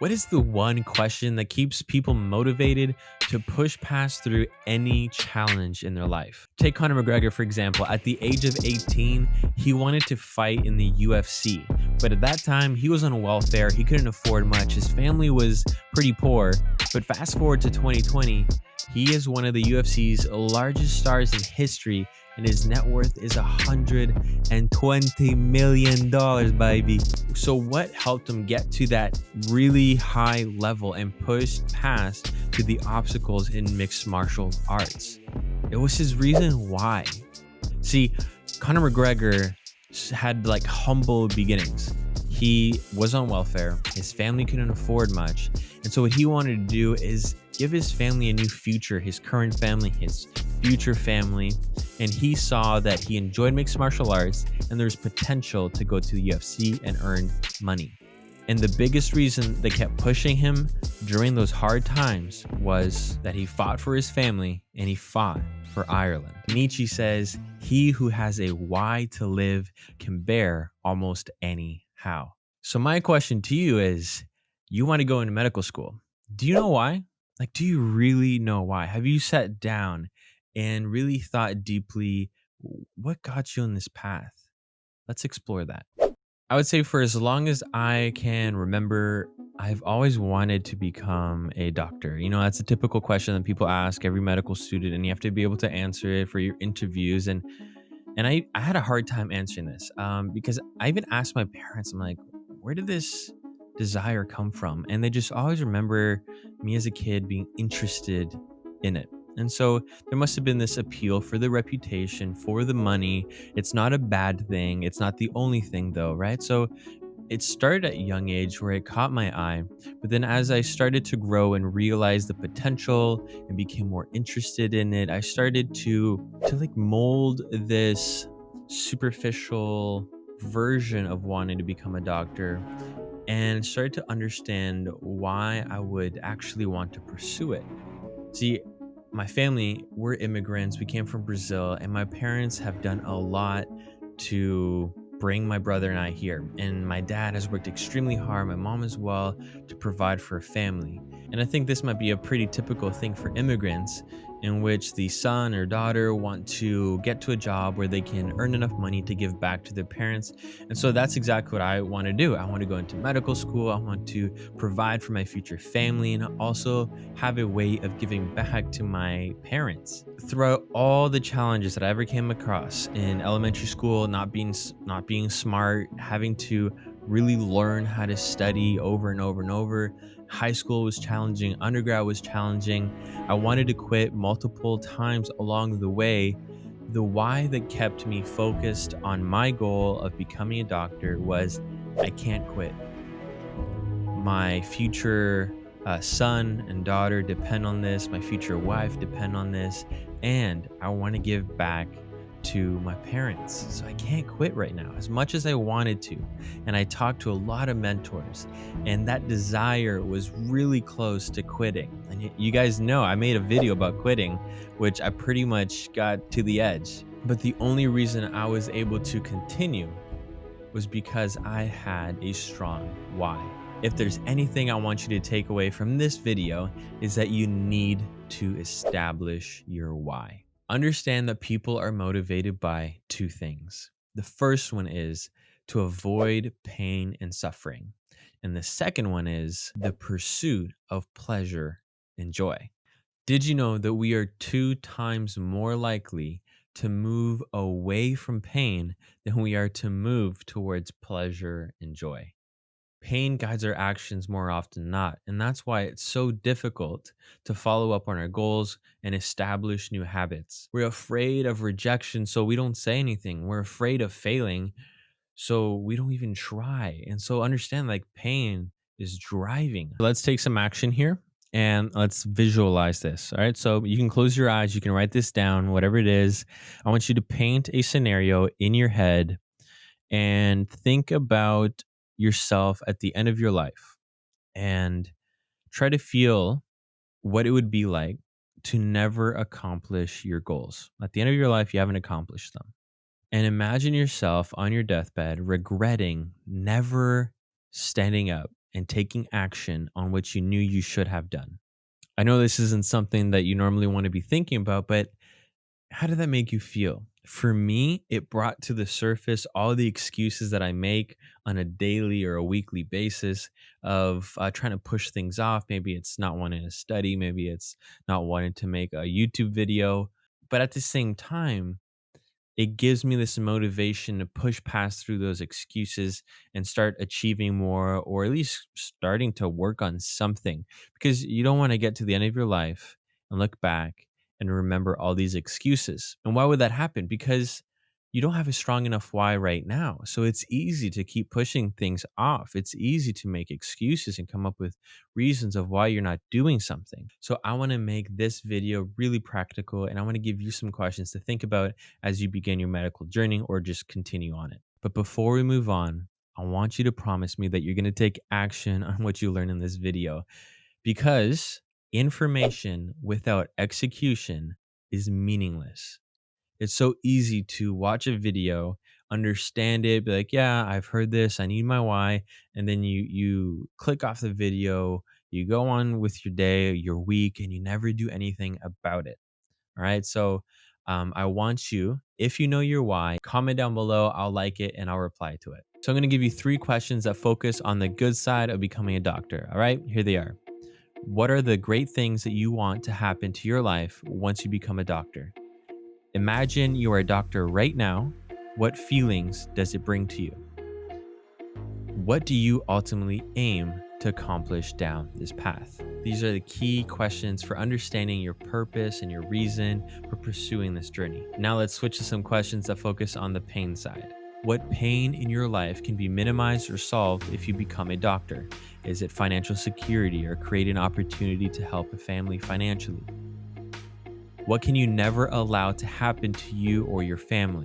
What is the one question that keeps people motivated to push past through any challenge in their life? Take Conor McGregor, for example. At the age of 18, he wanted to fight in the UFC. But at that time, he was on welfare. He couldn't afford much. His family was pretty poor. But fast forward to 2020, he is one of the UFC's largest stars in history, and his net worth is $120 million, baby. So what helped him get to that really high level and push past to the obstacles in mixed martial arts? It was his reason why. See, Conor McGregor had like humble beginnings. He was on welfare. His family couldn't afford much. And so what he wanted to do is give his family a new future, his current family, his future family. And he saw that he enjoyed mixed martial arts and there's potential to go to the UFC and earn money. And the biggest reason they kept pushing him during those hard times was that he fought for his family and he fought for Ireland. Nietzsche says, "He who has a why to live can bear almost any how." So my question to you is, you want to go into medical school. Do you know why? Like, do you really know why? Have you sat down and really thought deeply, what got you on this path? Let's explore that. I would say for as long as I can remember, I've always wanted to become a doctor. You know, that's a typical question that people ask every medical student, and you have to be able to answer it for your interviews. And I had a hard time answering this because I even asked my parents, I'm like, where did this desire come from? And they just always remember me as a kid being interested in it. And so there must have been this appeal for the reputation, for the money. It's not a bad thing. It's not the only thing though, right? So it started at a young age where it caught my eye. But then as I started to grow and realize the potential and became more interested in it, I started to like mold this superficial version of wanting to become a doctor and started to understand why I would actually want to pursue it. See, my family, we're immigrants. We came from Brazil, and my parents have done a lot to bring my brother and I here. And my dad has worked extremely hard, my mom as well, to provide for a family. And I think this might be a pretty typical thing for immigrants, in which the son or daughter want to get to a job where they can earn enough money to give back to their parents. And so that's exactly what I want to do. I want to go into medical school. I want to provide for my future family and also have a way of giving back to my parents. Throughout all the challenges that I ever came across in elementary school, not being smart, having to really learn how to study over and over and over. High school was challenging, undergrad was challenging. I wanted to quit multiple times along the way. The why that kept me focused on my goal of becoming a doctor was I can't quit. My future son and daughter depend on this. My future wife depend on this. And I want to give back to my parents. So I can't quit right now as much as I wanted to. And I talked to a lot of mentors, and that desire was really close to quitting. And you guys know I made a video about quitting, which I pretty much got to the edge. But the only reason I was able to continue was because I had a strong why. If there's anything I want you to take away from this video, is that you need to establish your why. Understand that people are motivated by two things. The first one is to avoid pain and suffering. And the second one is the pursuit of pleasure and joy. Did you know that we are 2 times more likely to move away from pain than we are to move towards pleasure and joy? Pain guides our actions more often than not, and that's why it's so difficult to follow up on our goals and establish new habits. We're afraid of rejection, so we don't say anything. We're afraid of failing, so we don't even try. And so understand, like, pain is driving. Let's take some action here and let's visualize this. All right, so you can close your eyes, you can write this down, whatever it is. I want you to paint a scenario in your head and think about yourself at the end of your life and try to feel what it would be like to never accomplish your goals. At the end of your life, you haven't accomplished them. And imagine yourself on your deathbed regretting never standing up and taking action on what you knew you should have done. I know this isn't something that you normally want to be thinking about, but how did that make you feel? For me, it brought to the surface all the excuses that I make on a daily or a weekly basis of trying to push things off. Maybe it's not wanting to study, maybe it's not wanting to make a YouTube video. But at the same time, it gives me this motivation to push past through those excuses and start achieving more, or at least starting to work on something, because you don't want to get to the end of your life and look back and remember all these excuses. And why would that happen? Because you don't have a strong enough why right now. So it's easy to keep pushing things off. It's easy to make excuses and come up with reasons of why you're not doing something. So I want to make this video really practical, and I want to give you some questions to think about as you begin your medical journey or just continue on it. But before we move on, I want you to promise me that you're going to take action on what you learn in this video, because information without execution is meaningless. It's so easy to watch a video, understand it, be like, yeah, I've heard this, I need my why, and then you click off the video, you go on with your day, your week, and you never do anything about it. All right. So I want you, if you know your why, comment down below. I'll like it and I'll reply to it. So I'm going to give you 3 questions that focus on the good side of becoming a doctor. All right. Here they are. What are the great things that you want to happen to your life once you become a doctor? Imagine you are a doctor right now. What feelings does it bring to you? What do you ultimately aim to accomplish down this path? These are the key questions for understanding your purpose and your reason for pursuing this journey. Now let's switch to some questions that focus on the pain side. What pain in your life can be minimized or solved if you become a doctor? Is it financial security or create an opportunity to help a family financially? What can you never allow to happen to you or your family?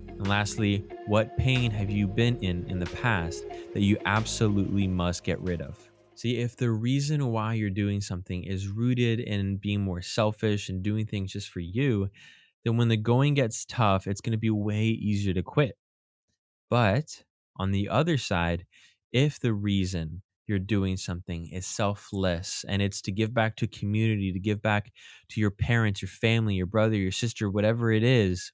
And lastly, what pain have you been in the past that you absolutely must get rid of? See, if the reason why you're doing something is rooted in being more selfish and doing things just for you, then when the going gets tough, it's going to be way easier to quit. But on the other side, if the reason you're doing something is selfless and it's to give back to community, to give back to your parents, your family, your brother, your sister, whatever it is,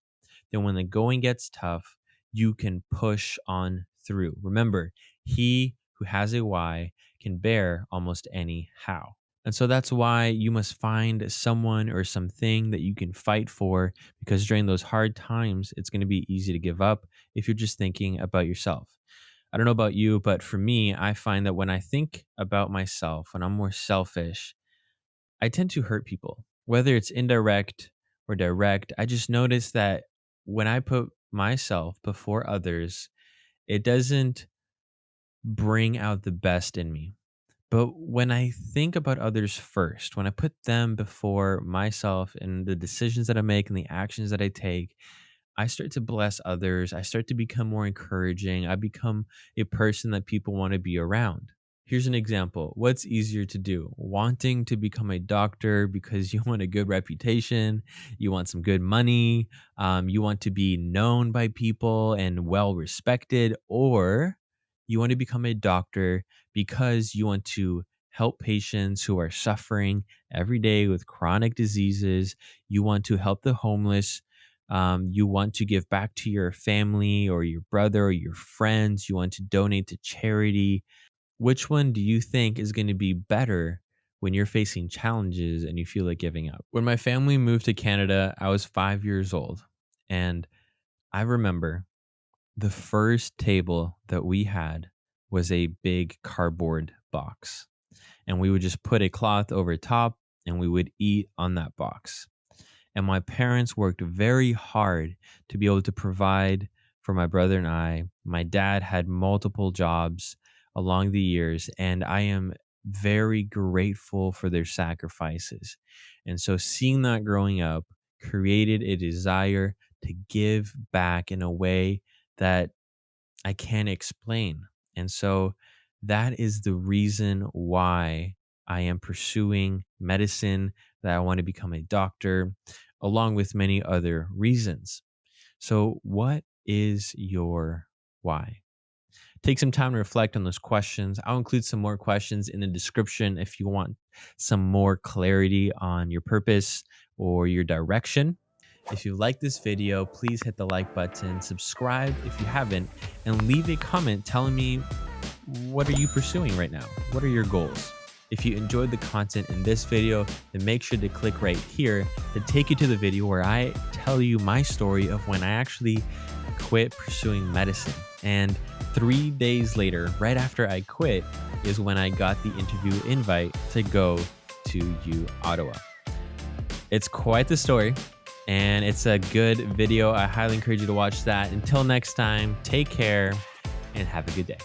then when the going gets tough, you can push on through. Remember, he who has a why can bear almost any how. And so that's why you must find someone or something that you can fight for, because during those hard times, it's going to be easy to give up if you're just thinking about yourself. I don't know about you, but for me, I find that when I think about myself, when I'm more selfish, I tend to hurt people, whether it's indirect or direct. I just notice that when I put myself before others, it doesn't bring out the best in me. But when I think about others first, when I put them before myself and the decisions that I make and the actions that I take, I start to bless others. I start to become more encouraging. I become a person that people want to be around. Here's an example. What's easier to do? Wanting to become a doctor because you want a good reputation, you want some good money, you want to be known by people and well respected, or you want to become a doctor because you want to help patients who are suffering every day with chronic diseases. You want to help the homeless. You want to give back to your family or your brother or your friends. You want to donate to charity. Which one do you think is going to be better when you're facing challenges and you feel like giving up? When my family moved to Canada, I was 5 years old. And I remember the first table that we had was a big cardboard box. And we would just put a cloth over top and we would eat on that box. And my parents worked very hard to be able to provide for my brother and I. My dad had multiple jobs along the years, and I am very grateful for their sacrifices. And so seeing that growing up created a desire to give back in a way that I can't explain. And so that is the reason why I am pursuing medicine, that I want to become a doctor, along with many other reasons. So, what is your why? Take some time to reflect on those questions. I'll include some more questions in the description if you want some more clarity on your purpose or your direction. If you like this video, please hit the like button, subscribe if you haven't, and leave a comment telling me, what are you pursuing right now? What are your goals? If you enjoyed the content in this video, then make sure to click right here to take you to the video where I tell you my story of when I actually quit pursuing medicine. And 3 days later, right after I quit, is when I got the interview invite to go to Ottawa. It's quite the story, and it's a good video. I highly encourage you to watch that. Until next time, take care and have a good day.